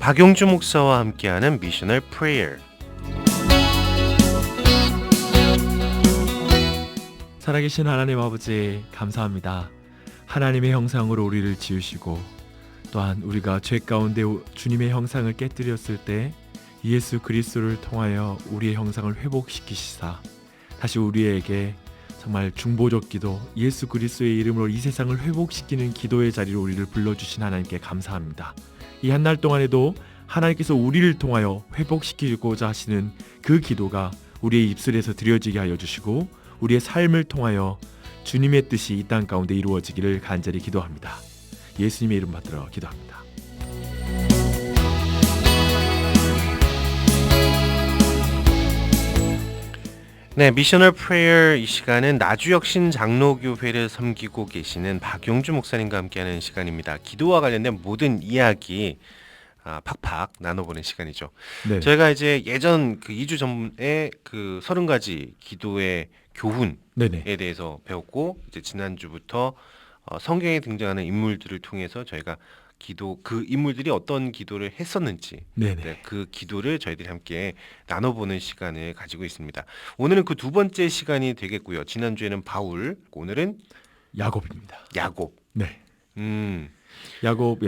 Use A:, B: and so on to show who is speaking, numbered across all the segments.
A: 박용주 목사와 함께하는 미셔널 프레이어.
B: 살아계신 하나님 아버지 감사합니다. 하나님의 형상으로 우리를 지으시고 또한 우리가 죄 가운데 주님의 형상을 깨뜨렸을 때 예수 그리스도를 통하여 우리의 형상을 회복시키시사 다시 우리에게 정말 중보적 기도, 예수 그리스도의 이름으로 이 세상을 회복시키는 기도의 자리로 우리를 불러주신 하나님께 감사합니다. 이 한 날 동안에도 하나님께서 우리를 통하여 회복시키고자 하시는 그 기도가 우리의 입술에서 드려지게 하여 주시고 우리의 삶을 통하여 주님의 뜻이 이 땅 가운데 이루어지기를 간절히 기도합니다. 예수님의 이름 받들어 기도합니다.
A: 네, 미셔널 프레이어 이 시간은 나주혁신 장로교회를 섬기고 계시는 박용주 목사님과 함께하는 시간입니다. 기도와 관련된 모든 이야기 팍팍 나눠보는 시간이죠.
B: 네.
A: 저희가 이제 예전 그 2주 전에 그 30가지 기도의 교훈에
B: 네네.
A: 대해서 배웠고 이제 지난주부터 성경에 등장하는 인물들을 통해서 저희가 그 인물들이 어떤 기도를 했었는지
B: 네네.
A: 그 기도를 저희들이 함께 나눠보는 시간을 가지고 있습니다. 오늘은 그 두 번째 시간이 되겠고요. 지난주에는 바울, 오늘은
B: 야곱입니다.
A: 야곱.
B: 네.
A: 음,
B: 야곱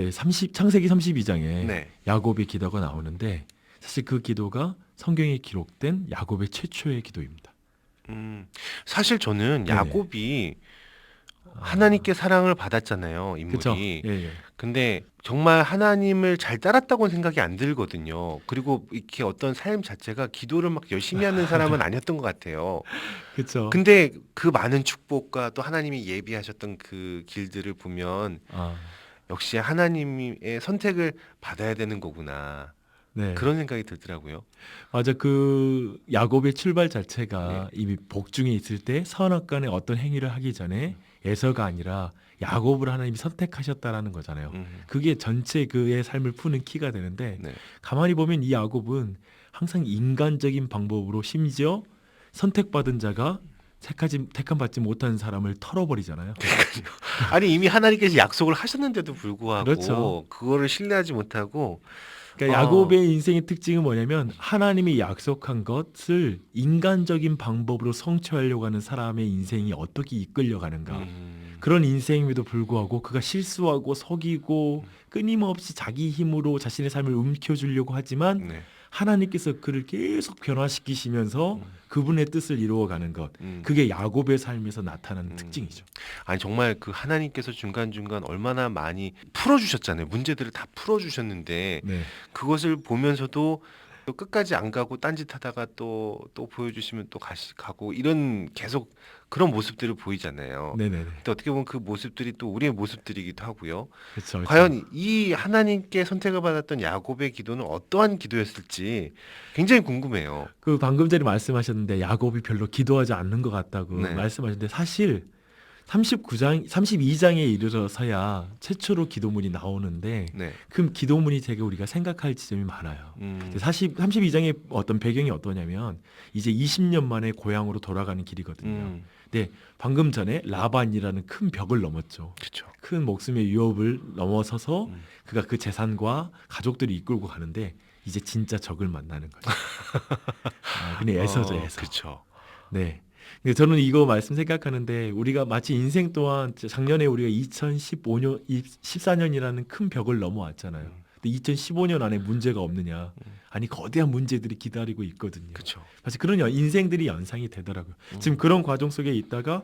B: 창세기 32장에
A: 네.
B: 야곱의 기도가 나오는데 사실 그 기도가 성경에 기록된 야곱의 최초의 기도입니다.
A: 사실 저는
B: 네네.
A: 야곱이 하나님께 사랑을 받았잖아요,
B: 그렇죠.
A: 인물이.
B: 예.
A: 근데 정말 하나님을 잘 따랐다고는 생각이 안 들거든요. 그리고 이렇게 어떤 삶 자체가 기도를 막 열심히 하는 사람은 아니었던 것 같아요.
B: 그렇죠.
A: 근데 그 많은 축복과 또 하나님이 예비하셨던 그 길들을 보면 역시 하나님의 선택을 받아야 되는 거구나.
B: 네.
A: 그런 생각이 들더라고요.
B: 맞아. 그 야곱의 출발 자체가
A: 네.
B: 이미 복중에 있을 때 선악간의 어떤 행위를 하기 전에 에서가 아니라 야곱을 하나님이 선택하셨다라는 거잖아요. 그게 전체 그의 삶을 푸는 키가 되는데
A: 네.
B: 가만히 보면 이 야곱은 항상 인간적인 방법으로 심지어 선택받은 자가 택함 받지 못한 사람을 털어버리잖아요.
A: 아니 이미 하나님께서 약속을 하셨는데도 불구하고
B: 그렇죠.
A: 그거를 신뢰하지 못하고
B: 그러니까 야곱의 인생의 특징은 뭐냐면 하나님이 약속한 것을 인간적인 방법으로 성취하려고 하는 사람의 인생이 어떻게 이끌려가는가. 그런 인생임에도 불구하고 그가 실수하고 속이고 끊임없이 자기 힘으로 자신의 삶을 움켜쥐려고 하지만
A: 네.
B: 하나님께서 그를 계속 변화시키시면서 그분의 뜻을 이루어가는 것. 그게 야곱의 삶에서 나타나는 특징이죠.
A: 아니 정말 그 하나님께서 중간중간 얼마나 많이 풀어주셨잖아요. 문제들을 다 풀어주셨는데
B: 네.
A: 그것을 보면서도 또 끝까지 안 가고 딴짓하다가 또 보여주시면 또 가고 이런 계속 그런 모습들을 보이잖아요.
B: 네네네.
A: 근데 어떻게 보면 그 모습들이 또 우리의 모습들이기도 하고요.
B: 그렇죠.
A: 과연 이 하나님께 선택을 받았던 야곱의 기도는 어떠한 기도였을지 굉장히 궁금해요.
B: 그 방금 전에 말씀하셨는데 야곱이 별로 기도하지 않는 것 같다고
A: 네.
B: 말씀하셨는데 사실 32장에 이르러서야 최초로 기도문이 나오는데
A: 네.
B: 그 기도문이 되게 우리가 생각할 지점이 많아요. 32장의 어떤 배경이 어떠냐면 이제 20년 만에 고향으로 돌아가는 길이거든요. 근데 방금 전에 라반이라는 큰 벽을 넘었죠.
A: 그렇죠.
B: 큰 목숨의 위협을 넘어서서 그가 그 재산과 가족들이 이끌고 가는데 이제 진짜 적을 만나는 거죠. 근데 애서죠, 애서.
A: 그렇죠.
B: 네. 근데 저는 이거 말씀 생각하는데 우리가 마치 인생 또한 작년에 우리가 2015년, 14년이라는 큰 벽을 넘어왔잖아요. 근데 2015년 안에 문제가 없느냐? 아니 거대한 문제들이 기다리고 있거든요.
A: 그렇죠.
B: 사실 그런 인생들이 연상이 되더라고요. 지금 그런 과정 속에 있다가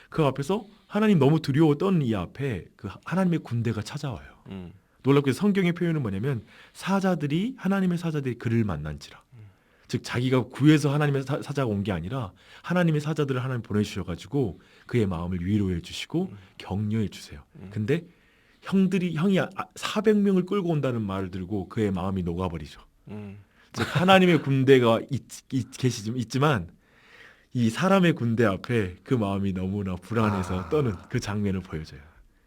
B: 그 앞에서 하나님 너무 두려웠던 이 앞에 그 하나님의 군대가 찾아와요. 놀랍게 성경의 표현은 뭐냐면 하나님의 사자들이 그를 만난지라. 즉 자기가 구해서 하나님의 사자가 온 게 아니라 하나님의 사자들을 하나님 보내주셔가지고 그의 마음을 위로해 주시고 격려해 주세요. 근데 형이 400명을 끌고 온다는 말을 들고 그의 마음이 녹아버리죠. 즉 하나님의 군대가 있지만 이 사람의 군대 앞에 그 마음이 너무나 불안해서 떠는 그 장면을 보여줘요.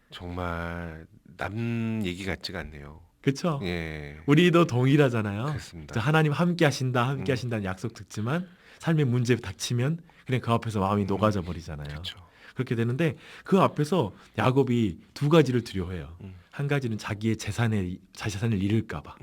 A: 정말 남 얘기 같지가 않네요.
B: 그렇죠?
A: 예.
B: 우리도 동일하잖아요.
A: 그렇습니다.
B: 하나님 함께 하신다는 약속 듣지만 삶의 문제 닥치면 그냥 그 앞에서 마음이 녹아져 버리잖아요.
A: 그렇죠.
B: 그렇게 되는데 그 앞에서 야곱이 두 가지를 두려워해요.
A: 음.
B: 한 가지는 자기의 재산을 잃을까봐,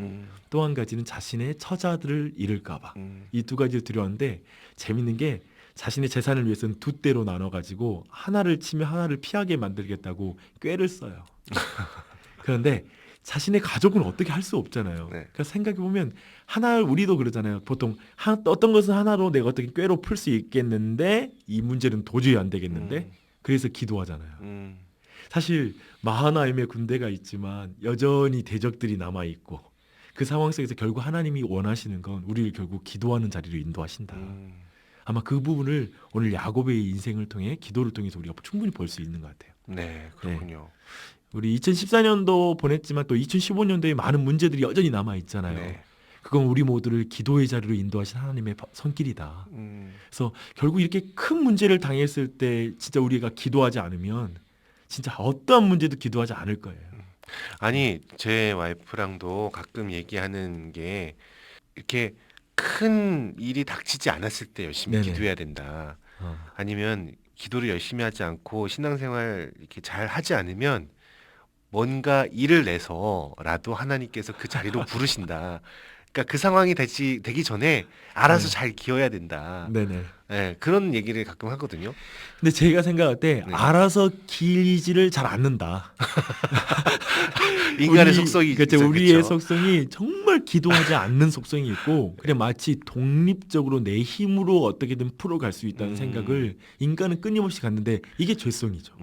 B: 또 한 가지는 자신의 처자들을 잃을까봐. 이 두 가지를 두려웠는데 재밌는 게 자신의 재산을 위해서는 두 대로 나눠가지고 하나를 치면 하나를 피하게 만들겠다고 꾀를 써요. 그런데 자신의 가족은 어떻게 할 수 없잖아요.
A: 네.
B: 그러니까 생각해 보면 하나 우리도 그러잖아요. 보통 어떤 것은 하나로 내가 어떻게 꾀로 풀 수 있겠는데 이 문제는 도저히 안 되겠는데 그래서 기도하잖아요. 사실 마하나임의 군대가 있지만 여전히 대적들이 남아 있고 그 상황 속에서 결국 하나님이 원하시는 건 우리를 결국 기도하는 자리로 인도하신다. 아마 그 부분을 오늘 야곱의 인생을 통해 기도를 통해서 우리가 충분히 볼 수 있는 것 같아요.
A: 네, 그렇군요.
B: 우리 2014년도 보냈지만 또 2015년도에 많은 문제들이 여전히 남아 있잖아요.
A: 네.
B: 그건 우리 모두를 기도의 자리로 인도하신 하나님의 손길이다. 그래서 결국 이렇게 큰 문제를 당했을 때 진짜 우리가 기도하지 않으면 진짜 어떠한 문제도 기도하지 않을 거예요.
A: 아니, 제 와이프랑도 가끔 얘기하는 게 이렇게 큰 일이 닥치지 않았을 때 열심히
B: 네네.
A: 기도해야 된다.
B: 어.
A: 아니면 기도를 열심히 하지 않고 신앙생활 이렇게 잘 하지 않으면 뭔가 일을 내서라도 하나님께서 그 자리로 부르신다. 그러니까 그 상황이 되기 전에 알아서
B: 네.
A: 잘 기어야 된다.
B: 네네.
A: 네, 그런 얘기를 가끔 하거든요.
B: 근데 제가 생각할 때
A: 네.
B: 알아서 길지를 잘 않는다.
A: 인간의 속성이
B: 그렇죠.
A: 있죠,
B: 우리의
A: 그쵸?
B: 속성이 정말 기도하지 않는 속성이 있고 그냥 마치 독립적으로 내 힘으로 어떻게든 풀어갈 수 있다는 생각을 인간은 끊임없이 갖는데 이게 죄성이죠.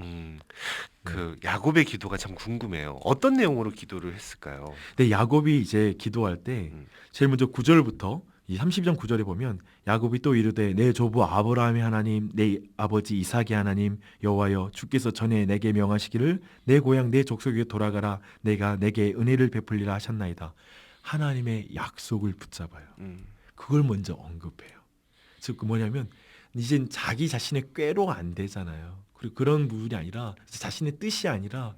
A: 그 야곱의 기도가 참 궁금해요. 어떤 내용으로 기도를 했을까요?
B: 근데 야곱이 이제 기도할 때
A: 음.
B: 제일 먼저 9절부터 이 30장 9절에 보면 야곱이 또 이르되 내 조부 아브라함의 하나님 내 아버지 이삭의 하나님 여호와여 주께서 전에 내게 명하시기를 내 고향 내 족속에 돌아가라 내가 내게 은혜를 베풀리라 하셨나이다. 하나님의 약속을 붙잡아요. 그걸 먼저 언급해요. 즉 그 뭐냐면 이젠 자기 자신의 꾀로 안 되잖아요. 그리고 그런 부분이 아니라 자신의 뜻이 아니라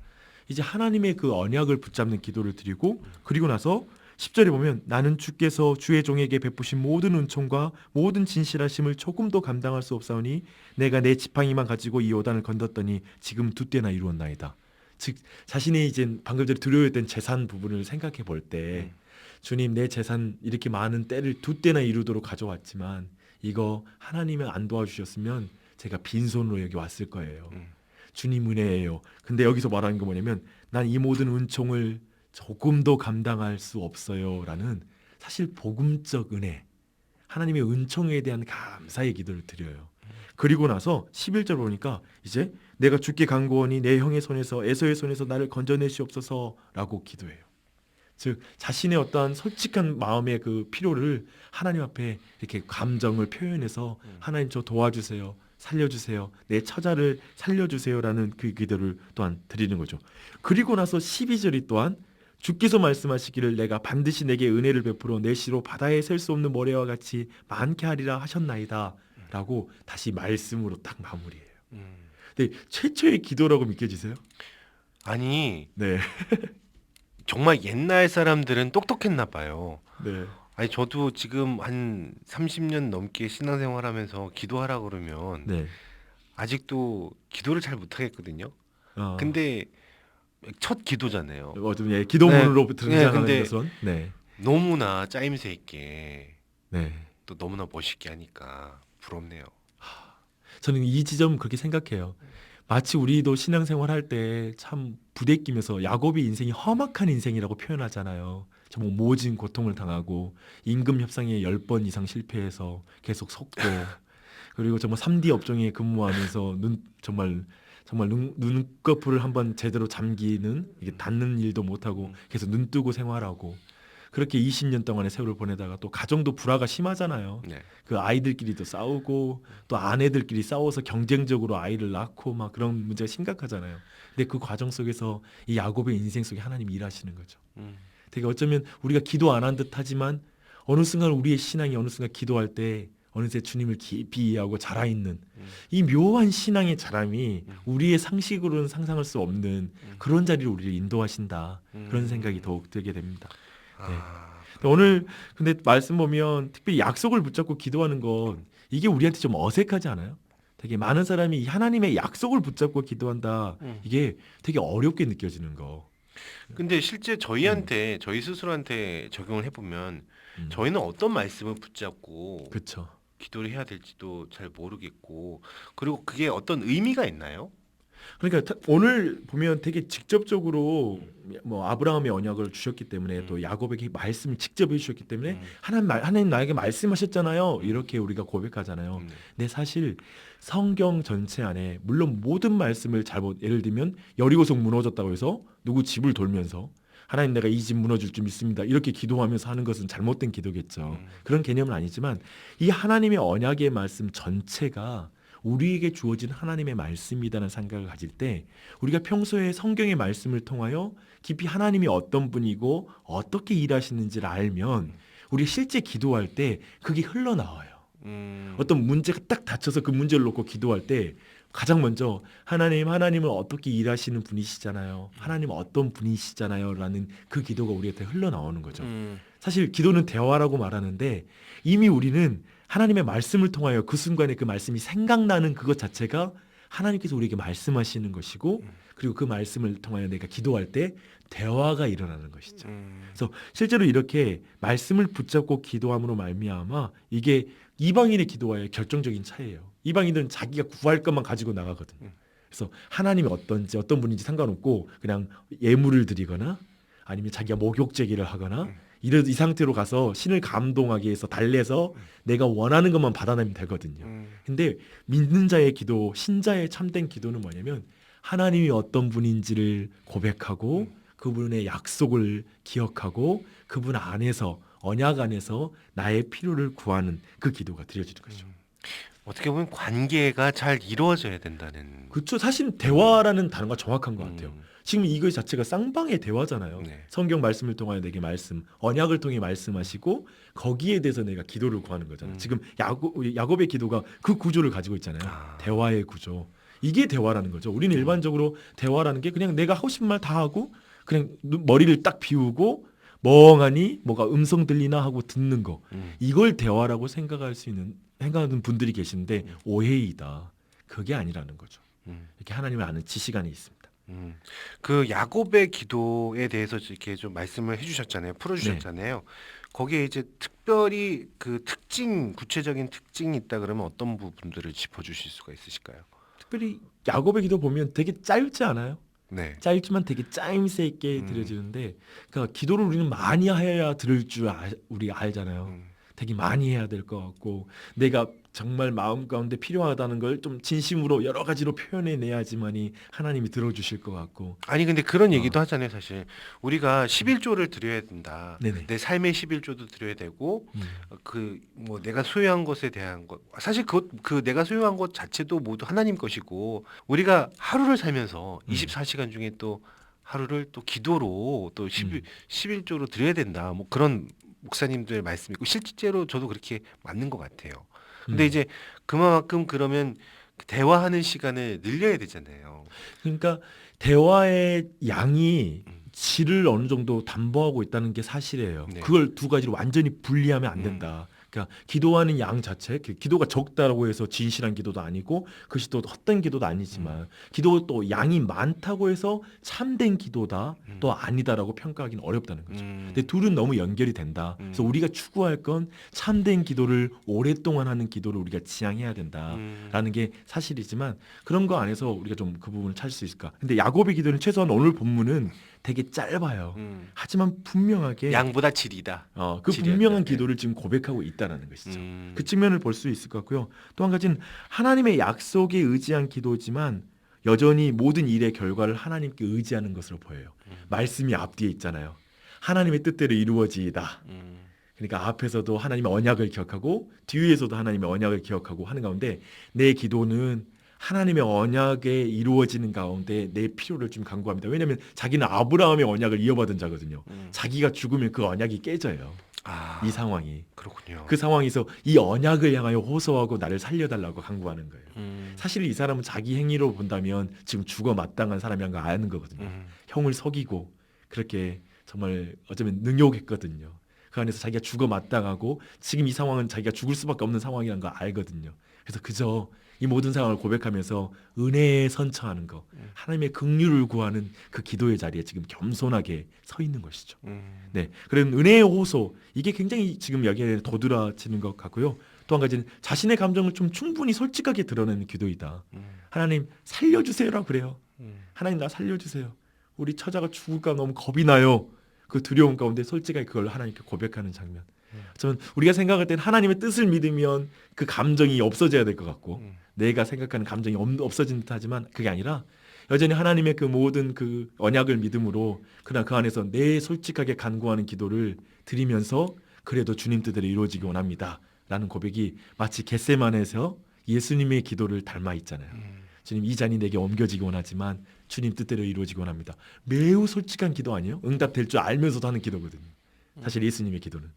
B: 이제 하나님의 그 언약을 붙잡는 기도를 드리고 그리고 나서 10절에 보면 나는 주께서 주의 종에게 베푸신 모든 은총과 모든 진실하심을 조금도 감당할 수 없사오니 내가 내 지팡이만 가지고 이 요단을 건넜더니 지금 두 때나 이루었나이다. 즉 자신의 이제 방금 전에 두려워했던 재산 부분을 생각해 볼 때 주님 내 재산 이렇게 많은 때를 두 때나 이루도록 가져왔지만 이거 하나님이 안 도와주셨으면 제가 빈손으로 여기 왔을 거예요. 주님 은혜예요. 근데 여기서 말하는 게 뭐냐면 난 이 모든 은총을 조금도 감당할 수 없어요라는 사실 복음적 은혜, 하나님의 은총에 대한 감사의 기도를 드려요. 그리고 나서 11절 보니까 이제 내가 주께 간구하니 내 형의 손에서 에서의 손에서 나를 건져내시옵소서라고 기도해요. 즉 자신의 어떠한 솔직한 마음의 그 필요를 하나님 앞에 이렇게 감정을 표현해서 하나님 저 도와주세요. 살려주세요. 내 처자를 살려주세요라는 그 기도를 또한 드리는 거죠. 그리고 나서 12절이 또한 주께서 말씀하시기를 내가 반드시 내게 은혜를 베풀어 내 시로 바다에 셀 수 없는 모래와 같이 많게 하리라 하셨나이다 라고 다시 말씀으로 딱 마무리해요. 근데 최초의 기도라고 믿겨지세요?
A: 아니,
B: 네.
A: 정말 옛날 사람들은 똑똑했나 봐요.
B: 네.
A: 아니, 저도 지금 한 30년 넘게 신앙생활하면서 기도하라 그러면
B: 네.
A: 아직도 기도를 잘 못하겠거든요.
B: 어.
A: 근데 첫 기도잖아요.
B: 좀 예, 기도문으로
A: 네,
B: 등장하는
A: 근데
B: 것은 네.
A: 너무나 짜임새 있게
B: 네.
A: 또 너무나 멋있게 하니까 부럽네요.
B: 저는 이 지점 그렇게 생각해요. 마치 우리도 신앙생활 할 때 참 부대끼면서 야곱의 인생이 험악한 인생이라고 표현하잖아요. 정말 모진 고통을 당하고 임금 협상에 10번 이상 실패해서 계속 속고 그리고 정말 3D 업종에 근무하면서 정말 눈꺼풀을 한번 제대로 잠기는 이게 닫는 일도 못하고 계속 눈 뜨고 생활하고 그렇게 20년 동안의 세월을 보내다가 또 가정도 불화가 심하잖아요.
A: 네.
B: 그 아이들끼리도 싸우고 또 아내들끼리 싸워서 경쟁적으로 아이를 낳고 막 그런 문제가 심각하잖아요. 근데 그 과정 속에서 이 야곱의 인생 속에 하나님이 일하시는 거죠. 되게 어쩌면 우리가 기도 안 한 듯하지만 어느 순간 우리의 신앙이 어느 순간 기도할 때 어느새 주님을 깊이 이해하고 자라있는 이 묘한 신앙의 자람이 우리의 상식으로는 상상할 수 없는 그런 자리로 우리를 인도하신다. 그런 생각이 더욱 들게 됩니다. 네. 오늘 근데 말씀 보면 특별히 약속을 붙잡고 기도하는 건 이게 우리한테 좀 어색하지 않아요? 되게 많은 사람이 이 하나님의 약속을 붙잡고 기도한다.
A: 음.
B: 이게 되게 어렵게 느껴지는 거.
A: 근데 실제 저희한테 저희 스스로한테 적용을 해보면
B: 음.
A: 저희는 어떤 말씀을 붙잡고
B: 그렇죠.
A: 기도를 해야 될지도 잘 모르겠고 그리고 그게 어떤 의미가 있나요?
B: 그러니까 오늘 보면 되게 직접적으로 뭐 아브라함의 언약을 주셨기 때문에 또 야곱에게 말씀을 직접 해주셨기 때문에
A: 음.
B: 하나님 나에게 말씀하셨잖아요. 이렇게 우리가 고백하잖아요.
A: 음.
B: 근데 사실 성경 전체 안에 물론 모든 말씀을 잘못 예를 들면 여리고성 무너졌다고 해서 누구 집을 돌면서 하나님 내가 이 집 무너질 줄 믿습니다. 이렇게 기도하면서 하는 것은 잘못된 기도겠죠. 그런 개념은 아니지만 이 하나님의 언약의 말씀 전체가 우리에게 주어진 하나님의 말씀이라는 생각을 가질 때 우리가 평소에 성경의 말씀을 통하여 깊이 하나님이 어떤 분이고 어떻게 일하시는지를 알면 우리가 실제 기도할 때 그게 흘러나와요. 어떤 문제가 딱 닥쳐서 그 문제를 놓고 기도할 때 가장 먼저 하나님은 어떻게 일하시는 분이시잖아요. 하나님은 어떤 분이시잖아요. 라는 그 기도가 우리한테 흘러나오는 거죠. 사실 기도는 대화라고 말하는데 이미 우리는 하나님의 말씀을 통하여 그 순간에 그 말씀이 생각나는 그것 자체가 하나님께서 우리에게 말씀하시는 것이고 그리고 그 말씀을 통하여 내가 기도할 때 대화가 일어나는 것이죠. 그래서 실제로 이렇게 말씀을 붙잡고 기도함으로 말미암아 이게 이방인의 기도와의 결정적인 차이예요. 이방인들은 자기가 구할 것만 가지고 나가거든요. 그래서 하나님이 어떤지 어떤 분인지 상관없고 그냥 예물을 드리거나 아니면 자기가 목욕 제기를 하거나 이 상태로 가서 신을 감동하기 위해서 달래서 내가 원하는 것만 받아내면 되거든요. 근데 믿는 자의 기도, 신자의 참된 기도는 뭐냐면 하나님이 어떤 분인지를 고백하고 그분의 약속을 기억하고 그분 안에서 언약 안에서 나의 필요를 구하는 그 기도가 드려지는 거죠.
A: 어떻게 보면 관계가 잘 이루어져야 된다는.
B: 그렇죠. 사실 대화라는 단어가 정확한 것 같아요.
A: 음.
B: 지금 이거 자체가 쌍방의 대화잖아요.
A: 네.
B: 성경 말씀을 통하여 내게 언약을 통해 말씀하시고 거기에 대해서 내가 기도를 구하는 거잖아요. 지금 야곱의 기도가 그 구조를 가지고 있잖아요. 대화의 구조. 이게 대화라는 거죠. 우리는 일반적으로 대화라는 게 그냥 내가 하고 싶은 말 다 하고 그냥 머리를 딱 비우고 멍하니 뭐가 음성 들리나 하고 듣는 거. 이걸 대화라고 생각하는 분들이 계신데 오해이다. 그게 아니라는 거죠. 이렇게 하나님을 아는 지식 안에 있습니다.
A: 그 야곱의 기도에 대해서 이렇게 좀 말씀을 해주셨잖아요. 풀어주셨잖아요. 거기에 이제 특별히 그 구체적인 특징이 있다 그러면 어떤 부분들을 짚어주실 수가 있으실까요?
B: 특별히 야곱의 기도 보면 되게 짧지 않아요?
A: 네.
B: 짧지만 되게 짜임새 있게 드려지는데 그러니까 기도를 우리는 많이 해야 들을 줄 우리가 알잖아요. 되게 많이 해야 될 것 같고 내가 정말 마음 가운데 필요하다는 걸 좀 진심으로 여러 가지로 표현해내야지만이 하나님이 들어주실 것 같고
A: 아니 근데 그런 얘기도 하잖아요. 사실 우리가 11조를 드려야 된다.
B: 네네.
A: 내 삶의 11조도 드려야 되고 그 뭐 내가 소유한 것에 대한 것 사실 그 내가 소유한 것 자체도 모두 하나님 것이고 우리가 하루를 살면서 24시간 중에 또 하루를 또 기도로 또 11조로 드려야 된다. 뭐 그런 목사님들 말씀이고 실제로 저도 그렇게 맞는 것 같아요. 근데 이제 그만큼 그러면 대화하는 시간을 늘려야 되잖아요.
B: 그러니까 대화의 양이 질을 어느 정도 담보하고 있다는 게 사실이에요.
A: 네.
B: 그걸 두 가지로 완전히 분리하면 안 된다. 그러니까 기도하는 양 자체, 기도가 적다라고 해서 진실한 기도도 아니고 그것이 또 헛된 기도도 아니지만 기도 또 양이 많다고 해서 참된 기도다 또 아니다라고 평가하기는 어렵다는 거죠. 근데 둘은 너무 연결이 된다. 그래서 우리가 추구할 건 참된 기도를 오랫동안 하는 기도를 우리가 지향해야 된다라는 게 사실이지만 그런 거 안에서 우리가 좀 그 부분을 찾을 수 있을까? 근데 야곱의 기도는 최소한 오늘 본문은 되게 짧아요. 하지만 분명하게
A: 양보다 질이다.
B: 그
A: 질이었다.
B: 분명한
A: 네.
B: 기도를 지금 고백하고 있다는 것이죠. 그 측면을 볼 수 있을 것 같고요. 또 한 가지는 하나님의 약속에 의지한 기도지만 여전히 모든 일의 결과를 하나님께 의지하는 것으로 보여요. 말씀이 앞뒤에 있잖아요. 하나님의 뜻대로 이루어지이다. 그러니까 앞에서도 하나님의 언약을 기억하고 뒤에서도 하나님의 언약을 기억하고 하는 가운데 내 기도는 하나님의 언약에 이루어지는 가운데 내 필요를 좀 간구합니다. 왜냐하면 자기는 아브라함의 언약을 이어받은 자거든요. 자기가 죽으면 그 언약이 깨져요. 이 상황이.
A: 그렇군요.
B: 그 상황에서 이 언약을 향하여 호소하고 나를 살려달라고 간구하는 거예요. 사실 이 사람은 자기 행위로 본다면 지금 죽어 마땅한 사람이란 걸 아는 거거든요. 형을 속이고 그렇게 정말 어쩌면 능욕했거든요. 그 안에서 자기가 죽어 마땅하고 지금 이 상황은 자기가 죽을 수밖에 없는 상황이라는 걸 알거든요. 그래서 그저 이 모든 상황을 고백하면서 은혜에 선처하는 거, 하나님의 긍휼을 구하는 그 기도의 자리에 지금 겸손하게 서 있는 것이죠. 네, 그런 은혜의 호소, 이게 굉장히 지금 여기에 도드라지는 것 같고요. 또 한 가지는 자신의 감정을 좀 충분히 솔직하게 드러내는 기도이다. 하나님 살려주세요라고 그래요. 하나님 나 살려주세요. 우리 처자가 죽을까 너무 겁이 나요. 그 두려움 가운데 솔직하게 그걸 하나님께 고백하는 장면. 저는 우리가 생각할 땐 하나님의 뜻을 믿으면 그 감정이 없어져야 될 것 같고 내가 생각하는 감정이 없어진 듯하지만 그게 아니라 여전히 하나님의 그 모든 그 언약을 믿음으로 그러나 그 안에서 내 솔직하게 간구하는 기도를 드리면서 그래도 주님 뜻대로 이루어지기 원합니다 라는 고백이 마치 겟세마네에서 예수님의 기도를 닮아 있잖아요. 주님 이 잔이 내게 옮겨지기 원하지만 주님 뜻대로 이루어지기 원합니다. 매우 솔직한 기도 아니에요? 응답될 줄 알면서도 하는 기도거든요. 사실 예수님의 기도는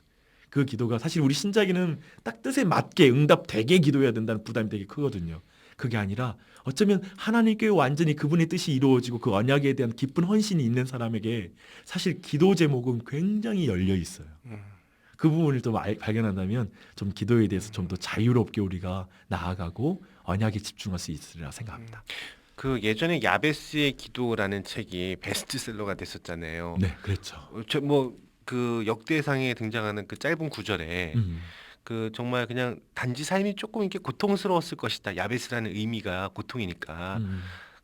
B: 그 기도가 사실 우리 신자에게는 딱 뜻에 맞게 응답되게 기도해야 된다는 부담이 되게 크거든요. 그게 아니라 어쩌면 하나님께 완전히 그분의 뜻이 이루어지고 그 언약에 대한 깊은 헌신이 있는 사람에게 사실 기도 제목은 굉장히 열려 있어요. 그 부분을 또 발견한다면 좀 기도에 대해서 좀 더 자유롭게 우리가 나아가고 언약에 집중할 수 있으리라 생각합니다.
A: 그 예전에 야베스의 기도라는 책이 베스트셀러가 됐었잖아요.
B: 네, 그렇죠.
A: 그 역대상에 등장하는 그 짧은 구절에 그 정말 그냥 단지 삶이 조금 이렇게 고통스러웠을 것이다. 야베스라는 의미가 고통이니까.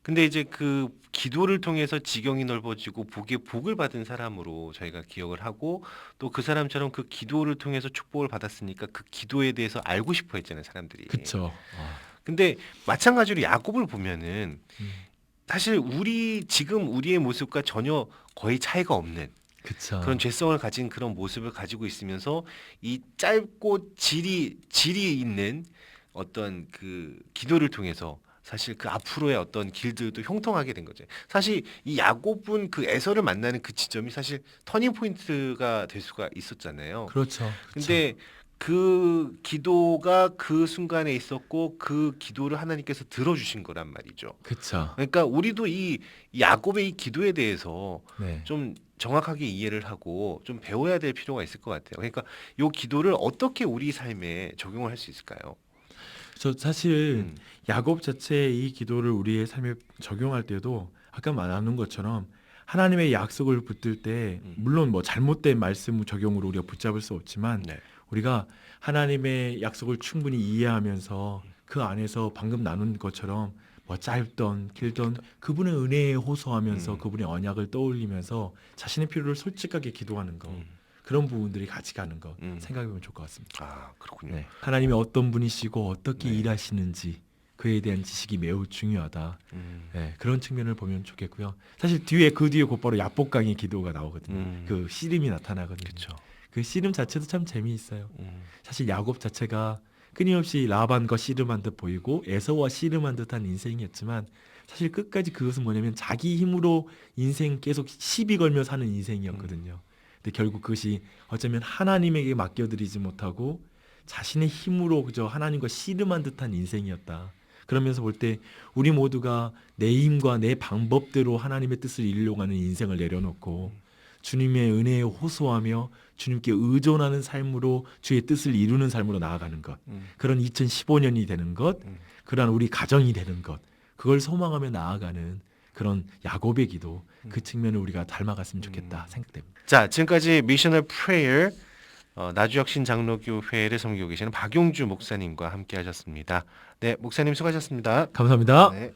A: 근데 이제 그 기도를 통해서 지경이 넓어지고 복을 받은 사람으로 저희가 기억을 하고 또 그 사람처럼 그 기도를 통해서 축복을 받았으니까 그 기도에 대해서 알고 싶어 했잖아요, 사람들이.
B: 그렇죠.
A: 근데 마찬가지로 야곱을 보면은 사실 지금 우리의 모습과 전혀 거의 차이가 없는
B: 그렇죠.
A: 그런 죄성을 가진 그런 모습을 가지고 있으면서 이 짧고 질이 있는 어떤 그 기도를 통해서 사실 그 앞으로의 어떤 길들도 형통하게 된 거죠. 사실 이 야곱은 그 에서를 만나는 그 지점이 사실 터닝 포인트가 될 수가 있었잖아요.
B: 그렇죠.
A: 근데 그 기도가 그 순간에 있었고 그 기도를 하나님께서 들어주신 거란 말이죠.
B: 그렇죠.
A: 그러니까 우리도 이 야곱의 이 기도에 대해서
B: 네.
A: 좀 정확하게 이해를 하고 좀 배워야 될 필요가 있을 것 같아요. 그러니까 이 기도를 어떻게 우리 삶에 적용을 할 수 있을까요?
B: 저 사실 야곱 자체의 이 기도를 우리의 삶에 적용할 때도 아까 말하는 것처럼 하나님의 약속을 붙들 때 물론 뭐 잘못된 말씀 적용으로 우리가 붙잡을 수 없지만
A: 네.
B: 우리가 하나님의 약속을 충분히 이해하면서 그 안에서 방금 나눈 것처럼 뭐 짧던 길던 그분의 은혜에 호소하면서 그분의 언약을 떠올리면서 자신의 필요를 솔직하게 기도하는 거 그런 부분들이 같이 가는 거 생각해보면 좋을 것 같습니다.
A: 아, 그렇군요.
B: 네. 하나님이 어떤 분이시고 어떻게
A: 네.
B: 일하시는지 그에 대한 지식이 매우 중요하다. 네, 그런 측면을 보면 좋겠고요. 사실 그 뒤에 곧바로 야복강의 기도가 나오거든요. 그 씨름이 나타나거든요.
A: 그렇죠.
B: 그 씨름 자체도 참 재미있어요. 사실 야곱 자체가 끊임없이 라반과 씨름한 듯 보이고 에서와 씨름한 듯한 인생이었지만 사실 끝까지 그것은 뭐냐면 자기 힘으로 인생 계속 시비 걸며 사는 인생이었거든요. 근데 결국 그것이 어쩌면 하나님에게 맡겨드리지 못하고 자신의 힘으로 그저 하나님과 씨름한 듯한 인생이었다. 그러면서 볼 때 우리 모두가 내 힘과 내 방법대로 하나님의 뜻을 이루려고 하는 인생을 내려놓고 주님의 은혜에 호소하며 주님께 의존하는 삶으로 주의 뜻을 이루는 삶으로 나아가는 것. 그런 2015년이 되는 것. 그런 우리 가정이 되는 것. 그걸 소망하며 나아가는 그런 야곱의 기도. 그 측면을 우리가 닮아갔으면 좋겠다 생각됩니다.
A: 자, 지금까지 미셔널 프레이어 나주혁신 장로교회를 섬기고 계시는 박용주 목사님과 함께 하셨습니다. 네, 목사님 수고하셨습니다.
B: 감사합니다.
A: 네.